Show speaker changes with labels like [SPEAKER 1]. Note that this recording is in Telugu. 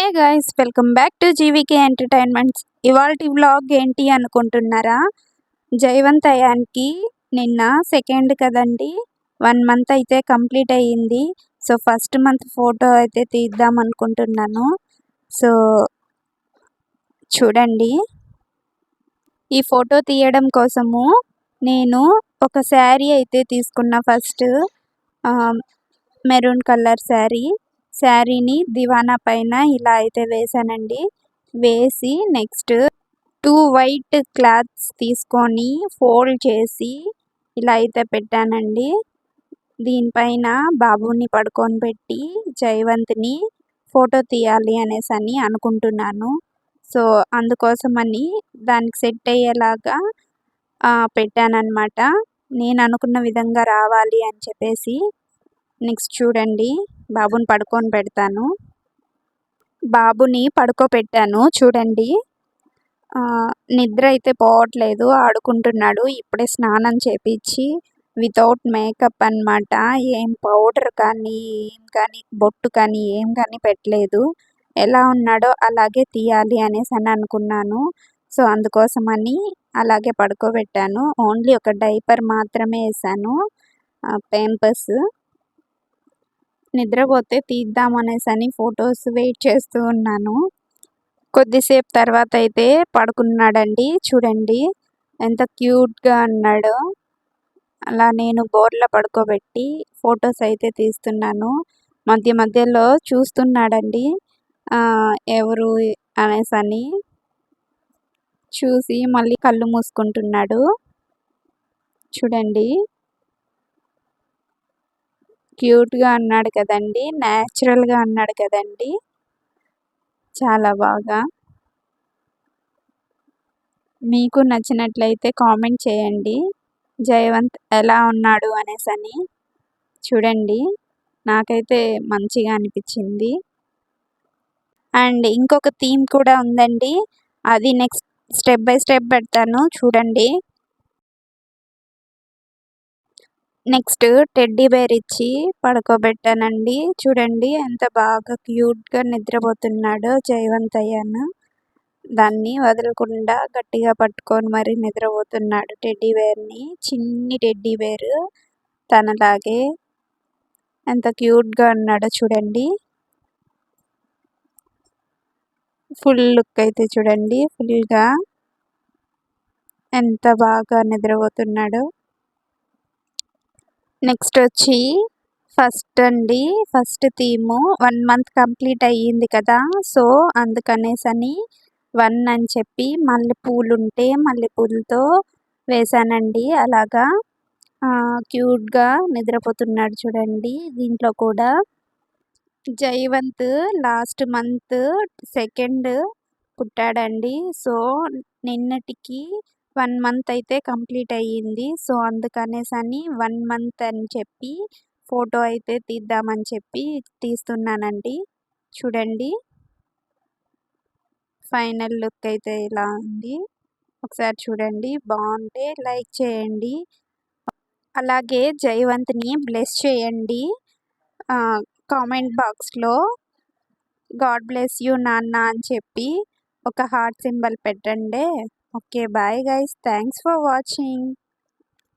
[SPEAKER 1] Hi guys, welcome back to GVK entertainments. ఇవాల్టి వ్లాగ్ ఏంటి అనుకుంటున్నారా? జైవంత్ అయాన్కి నిన్న సెకండ్ కదండి, 1 మంత్ అయితే కంప్లీట్ అయ్యింది. సో ఫస్ట్ మంత్ ఫోటో అయితే తీద్దాం అనుకుంటున్నాను. సో చూడండి, ఈ ఫోటో తీయడం కోసము నేను ఒక శారీ అయితే తీసుకున్న. ఫస్ట్ మెరూన్ కలర్ శారీని దివానా పైన ఇలా అయితే వేసానండి. వేసి నెక్స్ట్ 2 వైట్ క్లాత్స్ తీసుకొని ఫోల్డ్ చేసి ఇలా అయితే పెట్టానండి. దీనిపైన బాబుని పడుకొని పెట్టి జైవంత్ని ఫోటో తీయాలి అనేసి అనుకుంటున్నాను. సో అందుకోసమని దానికి సెట్ అయ్యేలాగా పెట్టానన్నమాట. నేను అనుకున్న విధంగా రావాలి అని చెప్పేసి. నెక్స్ట్ చూడండి, బాబుని పడుకొని పెడతాను. బాబుని పడుకోబెట్టాను చూడండి. నిద్ర అయితే పోవట్లేదు, ఆడుకుంటున్నాడు. ఇప్పుడే స్నానం చేపించి వితౌట్ మేకప్ అన్నమాట. ఏం పౌడర్ కానీ బొట్టు కానీ ఏం కానీ పెట్టలేదు. ఎలా ఉన్నాడో అలాగే తీయాలి అనేసి అనుకున్నాను. సో అందుకోసమని అలాగే పడుకోబెట్టాను. ఓన్లీ ఒక డైపర్ మాత్రమే వేసాను, పేంపర్స్. నిద్రపోతే తీద్దాం అనేసి ఫొటోస్ వెయిట్ చేస్తూ ఉన్నాను. కొద్దిసేపు తర్వాత అయితే పడుకున్నాడండి. చూడండి ఎంత క్యూట్గా ఉన్నాడో. అలా నేను బోర్లా పడుకోబెట్టి ఫొటోస్ అయితే తీస్తున్నాను. మధ్య మధ్యలో చూస్తున్నాడండి ఎవరు అనేసి. చూసి మళ్ళీ కళ్ళు మూసుకుంటున్నాడు. చూడండి, క్యూట్గా అన్నాడు కదండి, న్యాచురల్గా అన్నాడు కదండి, చాలా బాగా. మీకు నచ్చినట్లయితే కామెంట్ చేయండి జైవంత్ ఎలా ఉన్నాడు అనేసి. చూడండి, నాకైతే మంచిగా అనిపించింది. అండ్ ఇంకొక థీమ్ కూడా ఉందండి, అది నెక్స్ట్ స్టెప్ బై స్టెప్ పెడతాను చూడండి. నెక్స్ట్ టెడ్డీ బేర్ ఇచ్చి పడుకోబెట్టానండి. చూడండి ఎంత బాగా క్యూట్గా నిద్రపోతున్నాడో జైవంత్ అయాన్. దాన్ని వదలకుండా గట్టిగా పట్టుకొని మరి నిద్రపోతున్నాడు టెడ్డీ బేర్ని. చిన్ని టెడ్డీ బేర్ తనలాగే ఎంత క్యూట్గా ఉన్నాడో చూడండి. ఫుల్ లుక్ అయితే చూడండి, ఫుల్గా ఎంత బాగా నిద్రపోతున్నాడో. నెక్స్ట్ వచ్చి ఫస్ట్ థీము 1 మంత్ కంప్లీట్ అయ్యింది కదా. సో అందుకనేసి 1 అని చెప్పి మల్లెపూలు ఉంటే మల్లెపూలతో వేసానండి. అలాగా క్యూట్గా నిద్రపోతున్నాడు చూడండి. దీంట్లో కూడా జైవంత్ లాస్ట్ మంత్ సెకండ్ పుట్టాడండి. సో నిన్నటికి 1 మంత్ అయితే కంప్లీట్ అయ్యింది. సో అందుకనేసి 1 మంత్ అని చెప్పి ఫోటో అయితే తీద్దామని చెప్పి తీస్తున్నానండి. చూడండి, ఫైనల్ లుక్ అయితే ఇలా ఉంది. ఒకసారి చూడండి, బాగుంటే లైక్ చేయండి. అలాగే జైవంత్ని బ్లెస్ చేయండి కామెంట్ బాక్స్లో. గాడ్ బ్లెస్ యూ నాన్న అని చెప్పి ఒక హార్ట్ సింబల్ పెట్టండి. Okay, bye guys, thanks for watching.